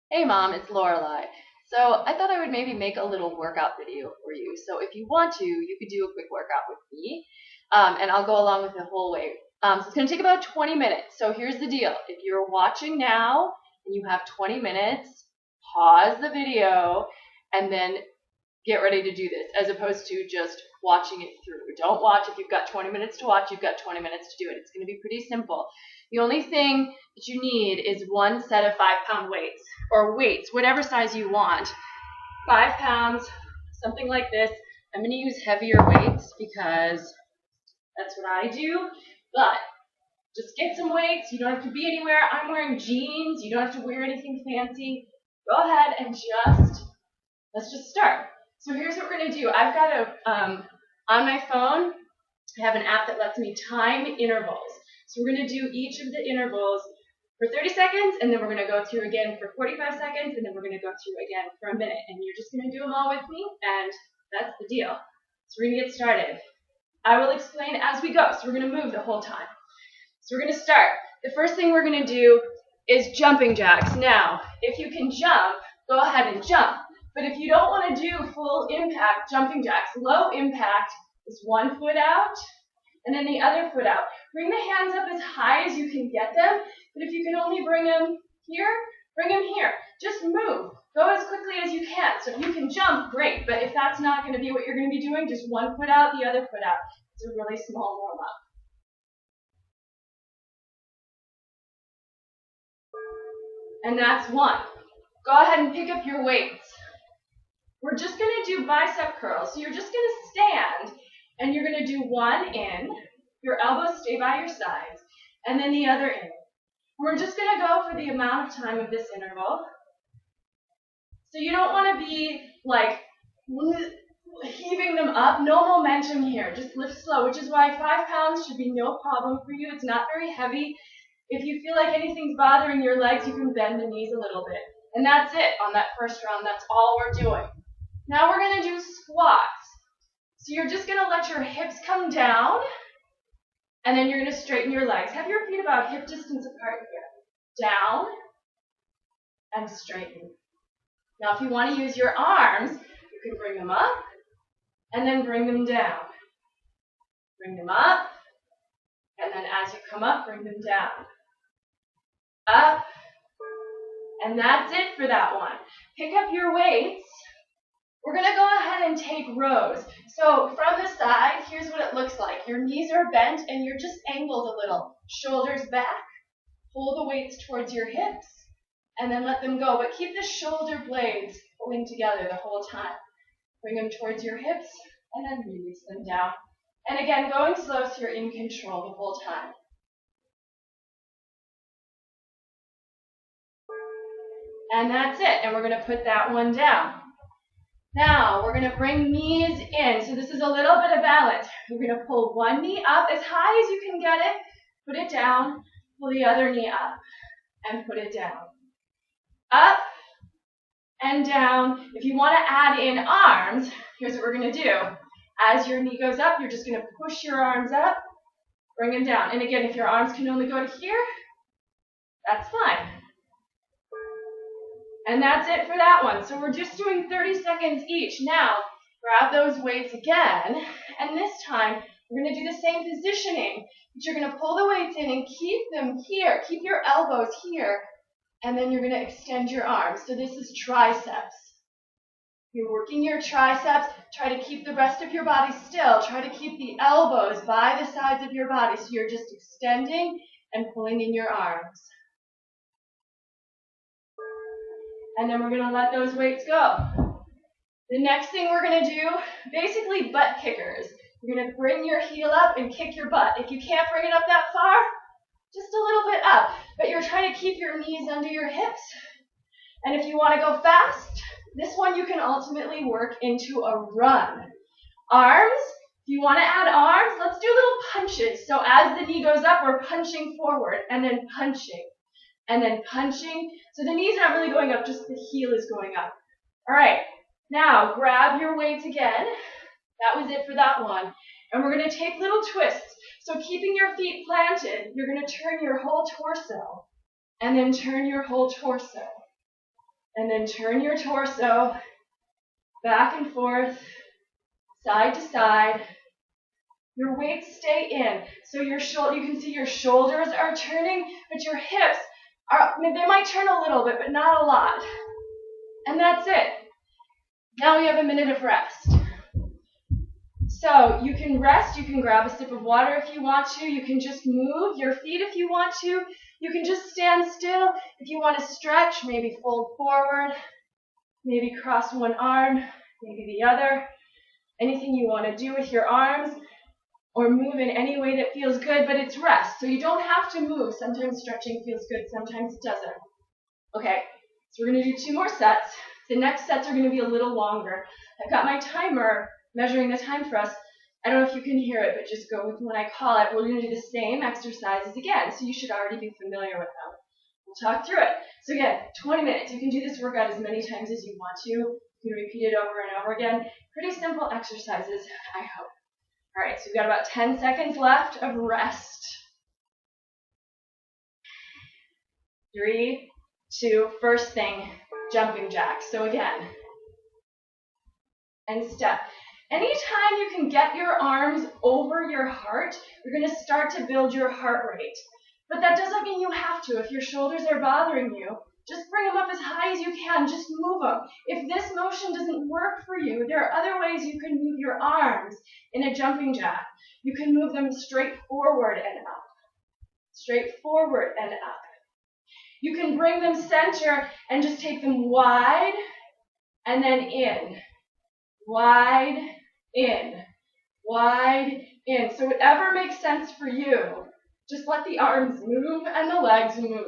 Hey mom, it's Lorelai. So I thought I would maybe make a little workout video for you. So if you want to, you could do a quick workout with me, and I'll go along with the whole way. So it's going to take about 20 minutes. So here's the deal. If you're watching now and you have 20 minutes, pause the video and then get ready to do this, as opposed to just watching it through. Don't watch. If you've got 20 minutes to watch, you've got 20 minutes to do it. It's going to be pretty simple. The only thing that you need is one set of 5-pound weights, or weights, whatever size you want. 5 pounds, something like this. I'm going to use heavier weights because that's what I do, but just get some weights. You don't have to be anywhere. I'm wearing jeans. You don't have to wear anything fancy. Go ahead and let's just start. So here's what we're going to do. I've got on my phone, I have an app that lets me time intervals. So we're going to do each of the intervals for 30 seconds, and then we're going to go through again for 45 seconds, and then we're going to go through again for a minute. And you're just going to do them all with me, and that's the deal. So we're going to get started. I will explain as we go, so we're going to move the whole time. So we're going to start. The first thing we're going to do is jumping jacks. Now, if you can jump, go ahead and jump. But if you don't want to do full impact jumping jacks, low impact is one foot out and then the other foot out. Bring the hands up as high as you can get them, but if you can only bring them here, bring them here. Just move. Go as quickly as you can. So if you can jump, great, but if that's not going to be what you're going to be doing, just one foot out, the other foot out. It's a really small warm-up. And that's one. Go ahead and pick up your weights. We're just going to do bicep curls. So you're just going to stand, and you're going to do one in. Your elbows stay by your sides, and then the other in. We're just going to go for the amount of time of this interval. So you don't want to be like heaving them up. No momentum here. Just lift slow, which is why 5 pounds should be no problem for you. It's not very heavy. If you feel like anything's bothering your legs, you can bend the knees a little bit. And that's it on that first round. That's all we're doing. Now we're going to do squats. So you're just going to let your hips come down, and then you're going to straighten your legs. Have your feet about hip distance apart here. Down and straighten. Now if you want to use your arms, you can bring them up and then bring them down. Bring them up, and then as you come up, bring them down. Up, and that's it for that one. Pick up your weights. We're going to go ahead and take rows. So from the side, here's what it looks like. Your knees are bent and you're just angled a little. Shoulders back. Pull the weights towards your hips and then let them go. But keep the shoulder blades pulling together the whole time. Bring them towards your hips and then release them down. And again, going slow so you're in control the whole time. And that's it. And we're going to put that one down. Now, we're going to bring knees in. So this is a little bit of balance. We're going to pull one knee up as high as you can get it. Put it down. Pull the other knee up and put it down. Up and down. If you want to add in arms, here's what we're going to do. As your knee goes up, you're just going to push your arms up. Bring them down. And again, if your arms can only go to here, that's fine. And that's it for that one. So we're just doing 30 seconds each. Now, grab those weights again, and this time, we're going to do the same positioning, but you're going to pull the weights in and keep them here. Keep your elbows here, and then you're going to extend your arms. So this is triceps. You're working your triceps. Try to keep the rest of your body still. Try to keep the elbows by the sides of your body, so you're just extending and pulling in your arms. And then we're going to let those weights go. The next thing we're going to do, basically butt kickers. You're going to bring your heel up and kick your butt. If you can't bring it up that far, just a little bit up. But you're trying to keep your knees under your hips. And if you want to go fast, this one you can ultimately work into a run. Arms, if you want to add arms, let's do little punches. So as the knee goes up, we're punching forward and then punching. And then punching. So the knees aren't really going up, just the heel is going up. All right, now grab your weights again. That was it for that one. And we're going to take little twists. So keeping your feet planted, you're going to turn your whole torso. And then turn your whole torso. And then turn your torso back and forth, side to side. Your weights stay in. So you can see your shoulders are turning, but your hips they might turn a little bit, but not a lot. And that's it. Now we have a minute of rest. So you can rest, you can grab a sip of water if you want to, you can just move your feet if you want to, you can just stand still. If you want to stretch, maybe fold forward, maybe cross one arm, maybe the other. Anything you want to do with your arms, or move in any way that feels good, but it's rest. So you don't have to move. Sometimes stretching feels good, sometimes it doesn't. Okay, so we're going to do 2 more sets. The next sets are going to be a little longer. I've got my timer measuring the time for us. I don't know if you can hear it, but just go with when I call it. We're going to do the same exercises again, so you should already be familiar with them. We'll talk through it. So again, 20 minutes. You can do this workout as many times as you want to. You can repeat it over and over again. Pretty simple exercises, I hope. All right, so we've got about 10 seconds left of rest. 3, 2, first thing, jumping jacks. So again, and step. Anytime you can get your arms over your heart, you're going to start to build your heart rate. But that doesn't mean you have to. If your shoulders are bothering you, just bring them up as high as you can. Just move them. If this motion doesn't work for you, there are other ways you can move your arms in a jumping jack. You can move them straight forward and up. Straight forward and up. You can bring them center and just take them wide and then in. Wide, in. Wide, in. So whatever makes sense for you, just let the arms move and the legs move.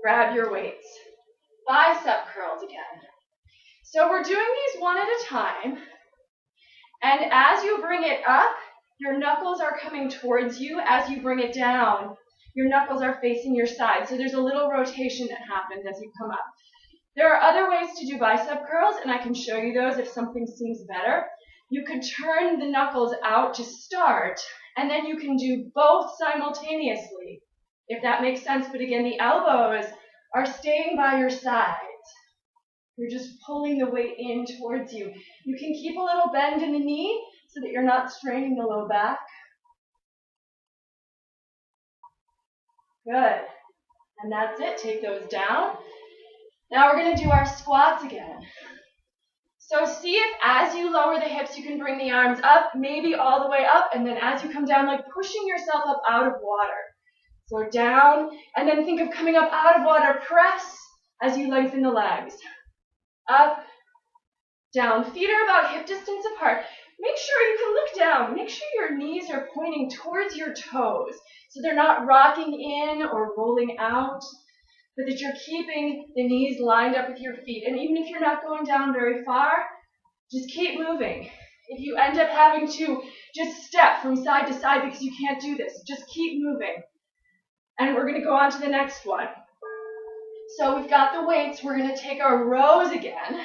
Grab your weights. Bicep curls again. So we're doing these one at a time. And as you bring it up, your knuckles are coming towards you. As you bring it down, your knuckles are facing your side. So there's a little rotation that happens as you come up. There are other ways to do bicep curls, and I can show you those if something seems better. You could turn the knuckles out to start, and then you can do both simultaneously, if that makes sense. But again, the elbows are staying by your sides. You're just pulling the weight in towards you. You can keep a little bend in the knee so that you're not straining the low back. Good. And that's it. Take those down. Now we're going to do our squats again. So see if as you lower the hips, you can bring the arms up, maybe all the way up, and then as you come down, like pushing yourself up out of water. So down, and then think of coming up out of water. Press as you lengthen the legs. Up, down. Feet are about hip distance apart. Make sure you can look down. Make sure your knees are pointing towards your toes, so they're not rocking in or rolling out, but that you're keeping the knees lined up with your feet. And even if you're not going down very far, just keep moving. If you end up having to just step from side to side because you can't do this, just keep moving. And we're going to go on to the next one. So we've got the weights. We're going to take our rows again.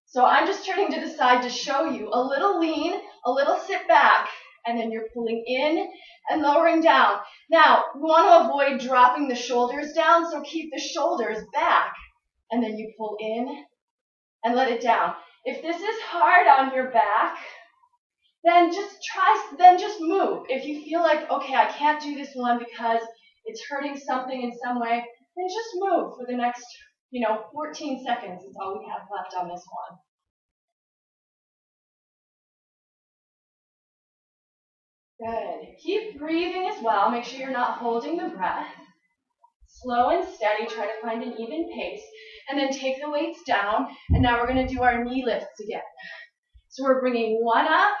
So I'm just turning to the side to show you. A little lean, a little sit back, and then you're pulling in and lowering down. Now, we want to avoid dropping the shoulders down, so keep the shoulders back, and then you pull in and let it down. If this is hard on your back, then just move. If you feel like, okay, I can't do this one because it's hurting something in some way, then just move for the next, 14 seconds is all we have left on this one. Good. Keep breathing as well. Make sure you're not holding the breath. Slow and steady. Try to find an even pace. And then take the weights down. And now we're going to do our knee lifts again. So we're bringing one up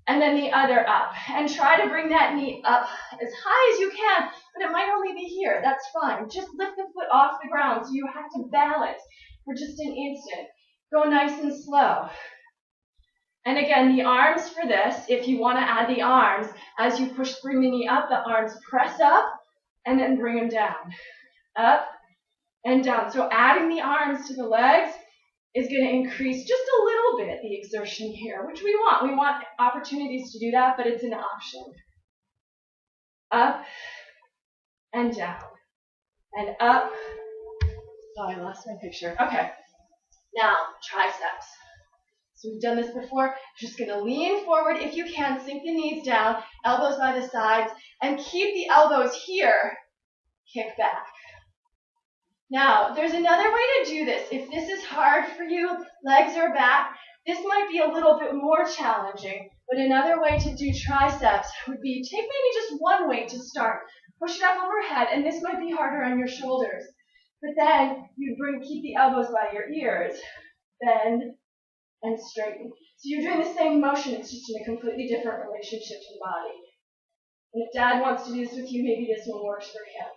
and then the other up. And try to bring that knee up as high as you can, but it might only be here. That's fine. Just lift the foot off the ground so you have to balance for just an instant. Go nice and slow. And again, the arms for this, if you want to add the arms, as you bring the knee up, the arms press up and then bring them down. Up and down. So adding the arms to the legs is going to increase just a little bit the exertion here, which we want. We want opportunities to do that, but it's an option. Up and down. and up. Oh, I lost my picture. Okay. Now, triceps. So we've done this before. Just going to lean forward if you can, sink the knees down, elbows by the sides, and keep the elbows here. Kick back. Now, there's another way to do this. If this is hard for you, legs or back, this might be a little bit more challenging. But another way to do triceps would be take maybe just one weight to start. Push it up overhead, and this might be harder on your shoulders. But then you keep the elbows by your ears. Bend and straighten. So you're doing the same motion, it's just in a completely different relationship to the body. And if Dad wants to do this with you, maybe this one works for him.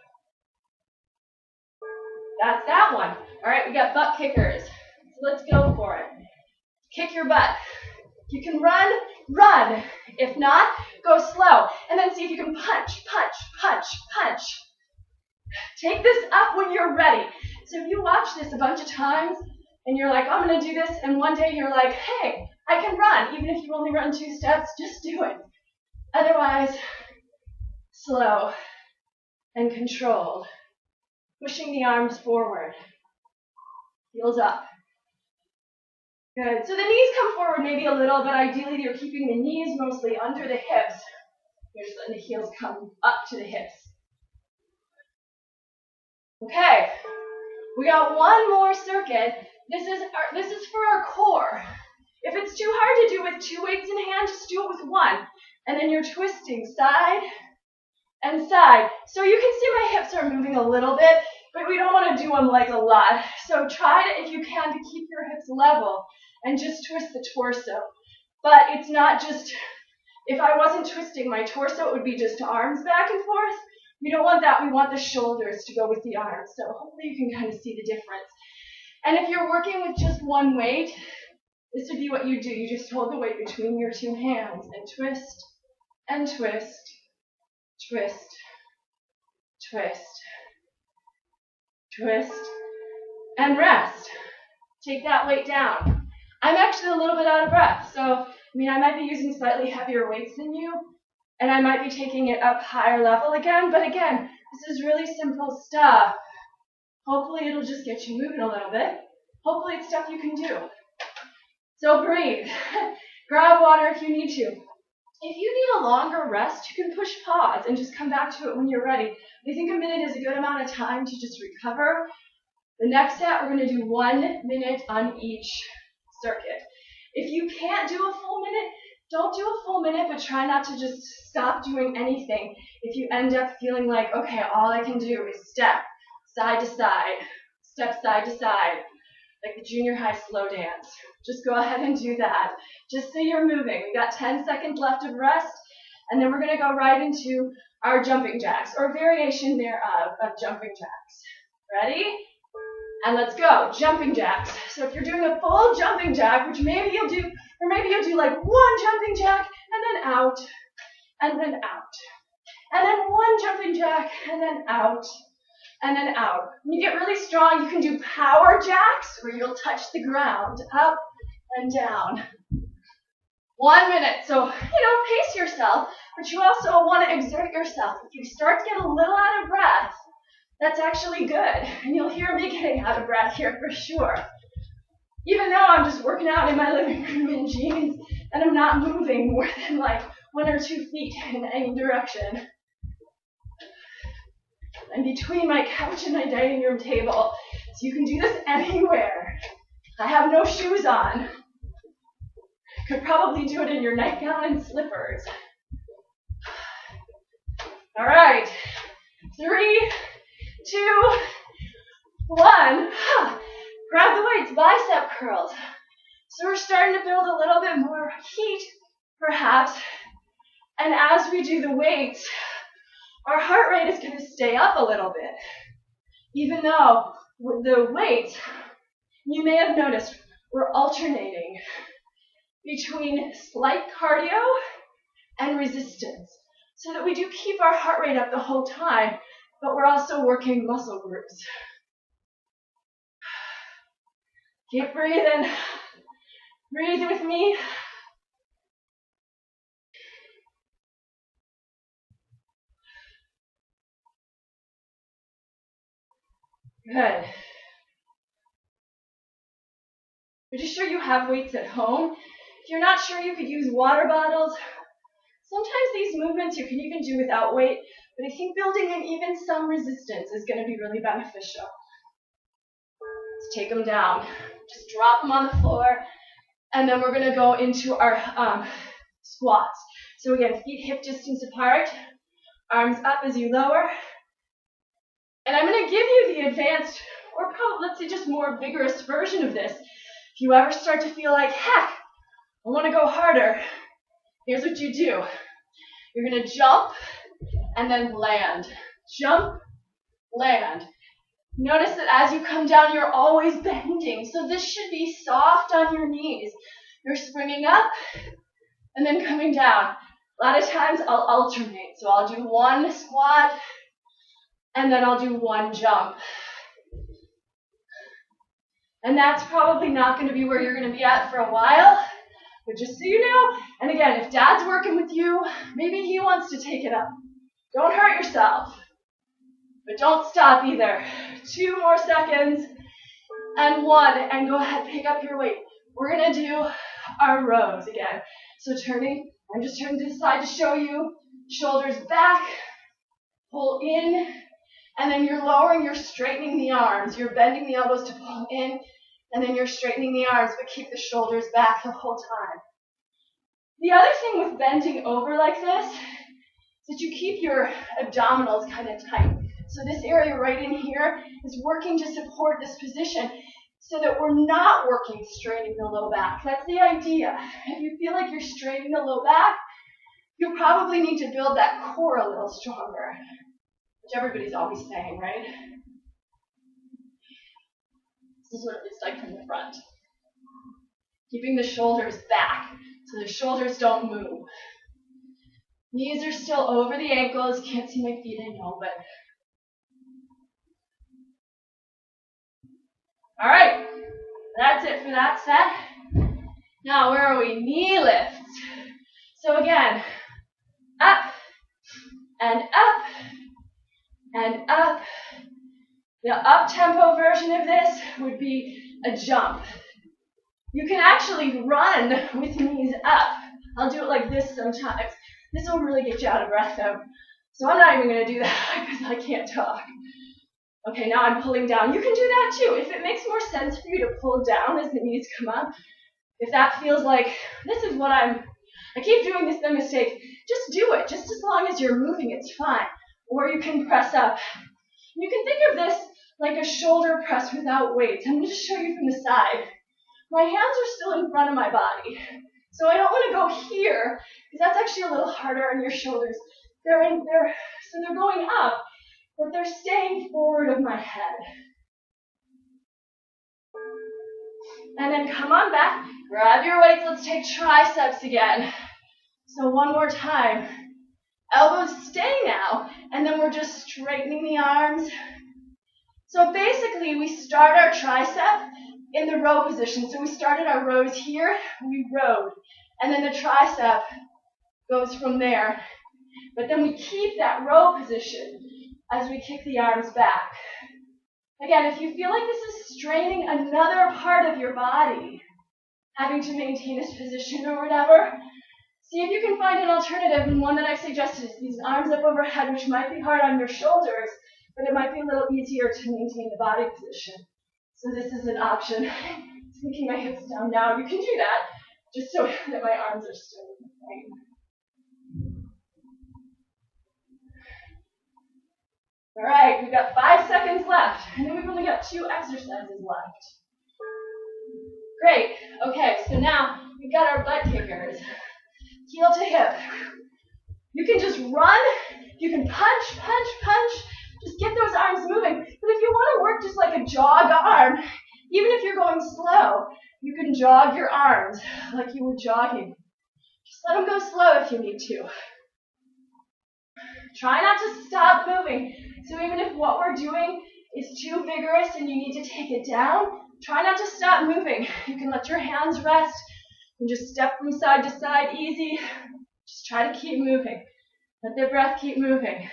That's that one. All right, we got butt kickers. So let's go for it. Kick your butt. If you can run, run. If not, go slow. And then see if you can punch, punch, punch, punch. Take this up when you're ready. So if you watch this a bunch of times, and you're like, I'm going to do this, and one day you're like, hey, I can run. Even if you only run 2 steps, just do it. Otherwise, slow and controlled. Pushing the arms forward. Heels up. Good. So the knees come forward maybe a little, but ideally you're keeping the knees mostly under the hips. You're just letting the heels come up to the hips. Okay. We got one more circuit. This is for our core. If it's too hard to do with 2 weights in hand, just do it with 1. And then you're twisting side and side. So you can see my hips are moving a little bit, but we don't want to do them like a lot. So try to, if you can, to keep your hips level and just twist the torso. But it's not just, if I wasn't twisting my torso, it would be just arms back and forth. We don't want that. We want the shoulders to go with the arms. So hopefully you can kind of see the difference. And if you're working with just one weight, this would be what you do. You just hold the weight between your 2 hands and twist and twist, twist, twist, twist, and rest. Take that weight down. I'm actually a little bit out of breath, so I might be using slightly heavier weights than you, and I might be taking it up higher level again, but again, this is really simple stuff. Hopefully it'll just get you moving a little bit. Hopefully it's stuff you can do. So breathe. Grab water if you need to. If you need a longer rest, you can push pause and just come back to it when you're ready. I think a minute is a good amount of time to just recover. The next set, we're going to do 1 minute on each circuit. If you can't do a full minute, don't do a full minute, but try not to just stop doing anything. If you end up feeling like, okay, all I can do is step side to side, step side to side, like the junior high slow dance. Just go ahead and do that. Just so you're moving. We got 10 seconds left of rest, and then we're going to go right into our jumping jacks, or variation thereof of jumping jacks. Ready? And let's go. Jumping jacks. So if you're doing a full jumping jack, which maybe you'll do, or maybe you'll do like 1 jumping jack, and then out, and then out. And then 1 jumping jack, and then out, and then out. When you get really strong, you can do power jacks, where you'll touch the ground, up and down. 1 minute. So, pace yourself, but you also want to exert yourself. If you start to get a little out of breath, that's actually good. And you'll hear me getting out of breath here for sure. Even though I'm just working out in my living room in jeans, and I'm not moving more than like 1 or 2 feet in any direction. And between my couch and my dining room table. So you can do this anywhere. I have no shoes on. Could probably do it in your nightgown and slippers. All right. 3, 2, 1. Grab the weights, bicep curls. So we're starting to build a little bit more heat, perhaps. And as we do the weights, our heart rate is going to stay up a little bit. Even though with the weights, you may have noticed we're alternating between slight cardio and resistance, so that we do keep our heart rate up the whole time, but we're also working muscle groups. Keep breathing. Breathe with me. Good. Are you sure you have weights at home? If you're not sure, you could use water bottles. Sometimes these movements you can even do without weight, but I think building in even some resistance is going to be really beneficial. Let's take them down. Just drop them on the floor, and then we're going to go into our squats. So again, feet hip distance apart, arms up as you lower. And I'm going to give you the advanced, or probably, let's say, just more vigorous version of this. If you ever start to feel like, heck, I want to go harder, here's what you do. You're going to jump and then land. Jump, land. Notice that as you come down, you're always bending. So this should be soft on your knees. You're springing up and then coming down. A lot of times I'll alternate. So I'll do one squat and then I'll do one jump. And that's probably not going to be where you're going to be at for a while. But just so you know, and again, if dad's working with you, maybe he wants to take it up. Don't hurt yourself. But don't stop either. 2 more seconds. And 1. And go ahead, pick up your weight. We're going to do our rows again. So turning, I'm just turning to the side to show you. Shoulders back. Pull in. And then you're lowering, you're straightening the arms. You're bending the elbows to pull in. And then you're straightening the arms, but keep the shoulders back the whole time. The other thing with bending over like this is that you keep your abdominals kind of tight. So this area right in here is working to support this position so that we're not working straining the low back. That's the idea. If you feel like you're straining the low back, you probably need to build that core a little stronger, which everybody's always saying, right? This is what it looks like from the front. Keeping the shoulders back so the shoulders don't move. Knees are still over the ankles. Can't see my feet, I know, but. All right, that's it for that set. Now, where are we? Knee lifts. So again, up and up and up. The up-tempo version of this would be a jump. You can actually run with knees up. I'll do it like this sometimes. This will really get you out of breath though. So I'm not even going to do that because I can't talk. Okay, now I'm pulling down. You can do that too. If it makes more sense for you to pull down as the knees come up, if that feels like, this is what I keep doing this mistake, just do it. Just as long as you're moving, it's fine. Or you can press up. You can think of this like a shoulder press without weights. I'm going to show you from the side. My hands are still in front of my body. So I don't want to go here, because that's actually a little harder on your shoulders. So they're going up, but they're staying forward of my head. And then come on back, grab your weights, let's take triceps again. So one more time. Elbows stay now, and then we're just straightening the arms. So basically, we start our tricep in the row position. So we started our rows here, we rowed, and then the tricep goes from there. But then we keep that row position as we kick the arms back. Again, if you feel like this is straining another part of your body, having to maintain this position or whatever, see if you can find an alternative, and one that I suggested is these arms up overhead, which might be hard on your shoulders, but it might be a little easier to maintain the body position. So this is an option. Sinking my hips down now. You can do that, just so that my arms are still in the frame. All right, we've got 5 seconds left, and then we've only got 2 exercises left. Great. Okay, so now we've got our butt kickers. Heel to hip. You can just run. You can punch, punch, punch. Just get those arms moving. But if you want to work just like a jog arm, even if you're going slow, you can jog your arms like you were jogging. Just let them go slow if you need to. Try not to stop moving. So even if what we're doing is too vigorous and you need to take it down, try not to stop moving. You can let your hands rest. You can just step from side to side, easy. Just try to keep moving. Let the breath keep moving.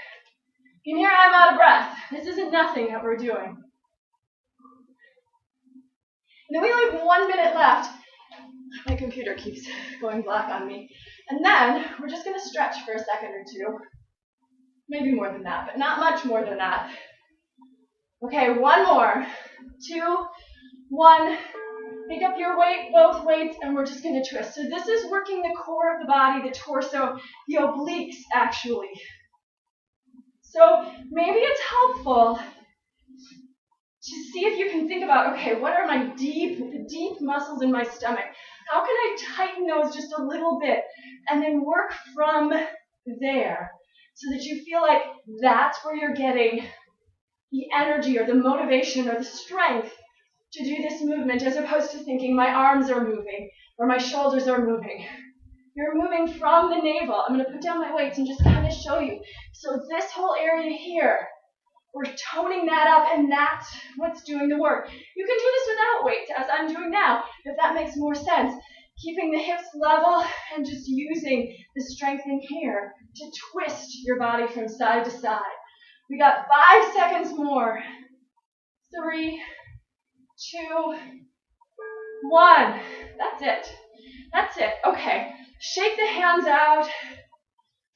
You can hear I'm out of breath. This isn't nothing that we're doing. then we only have 1 minute left. My computer keeps going black on me. And then we're just going to stretch for a second or two. Maybe more than that, but not much more than that. Okay, one more. 2, 1. Pick up your weight, both weights, and we're just going to twist. So this is working the core of the body, the torso, the obliques, actually. So maybe it's helpful to see if you can think about, okay, what are my deep muscles in my stomach? How can I tighten those just a little bit? And then work from there so that you feel like that's where you're getting the energy or the motivation or the strength to do this movement, as opposed to thinking my arms are moving or my shoulders are moving. You're moving from the navel. I'm going to put down my weights and just kind of show you. So this whole area here, we're toning that up, and that's what's doing the work. You can do this without weights, as I'm doing now, if that makes more sense. Keeping the hips level and just using the strength in here to twist your body from side to side. We got 5 seconds more. 3, 2, 1. That's it. That's it. Okay. Shake the hands out.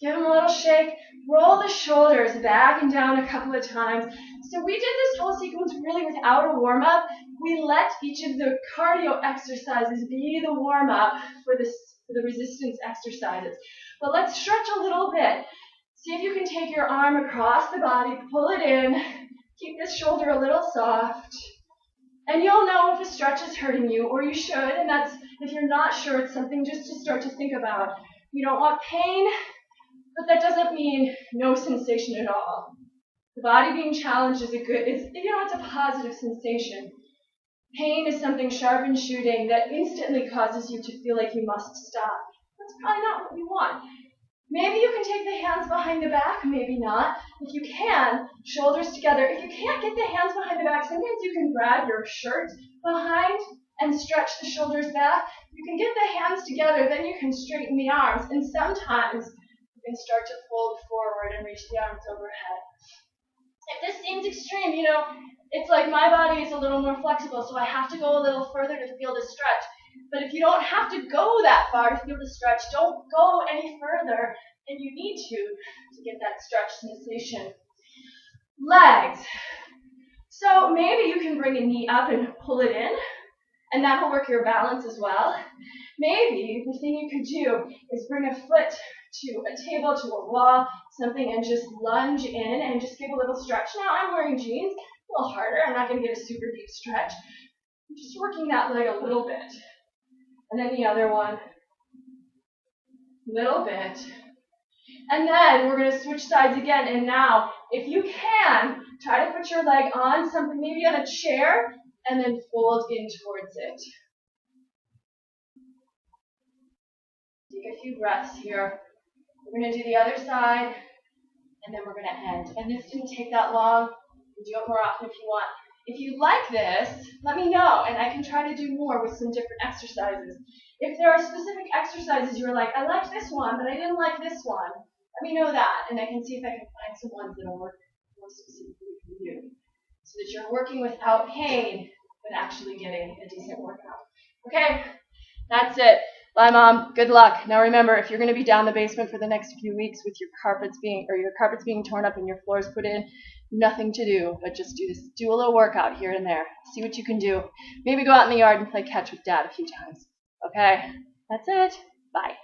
Give them a little shake. Roll the shoulders back and down a couple of times. So we did this whole sequence really without a warm-up. We let each of the cardio exercises be the warm-up for the resistance exercises. But let's stretch a little bit. See if you can take your arm across the body, pull it in, keep this shoulder a little soft. And you'll know if a stretch is hurting you, or you should, and that's, if you're not sure, it's something just to start to think about. You don't want pain, but that doesn't mean no sensation at all. The body being challenged is it's a positive sensation. Pain is something sharp and shooting that instantly causes you to feel like you must stop. That's probably not what you want. Maybe you can take the hands behind the back, maybe not. If you can, shoulders together. If you can't get the hands behind the back, sometimes you can grab your shirt behind and stretch the shoulders back. You can get the hands together, then you can straighten the arms. And sometimes you can start to fold forward and reach the arms overhead. If this seems extreme, it's like my body is a little more flexible, so I have to go a little further to feel the stretch. But if you don't have to go that far to feel the stretch, don't go any further than you need to get that stretch sensation. Legs. So maybe you can bring a knee up and pull it in, and that'll work your balance as well. Maybe the thing you could do is bring a foot to a table, to a wall, something, and just lunge in and just give a little stretch. Now, I'm wearing jeans, a little harder. I'm not going to get a super deep stretch. I'm just working that leg a little bit. And then the other one, little bit. And then we're going to switch sides again. And now, if you can, try to put your leg on something, maybe on a chair, and then fold in towards it. Take a few breaths here. We're going to do the other side, and then we're going to end. And this didn't take that long. You do it more often if you want. If you like this, let me know, and I can try to do more with some different exercises. If there are specific exercises you're like, I liked this one, but I didn't like this one, let me know that, and I can see if I can find some ones that will work more specifically for you, so that you're working without pain, but actually getting a decent workout. Okay, that's it. Bye, Mom. Good luck. Now remember, if you're going to be down the basement for the next few weeks with your carpets being torn up and your floors put in, nothing to do but just do a little workout here and there. See what you can do. Maybe go out in the yard and play catch with Dad a few times. Okay? That's it. Bye.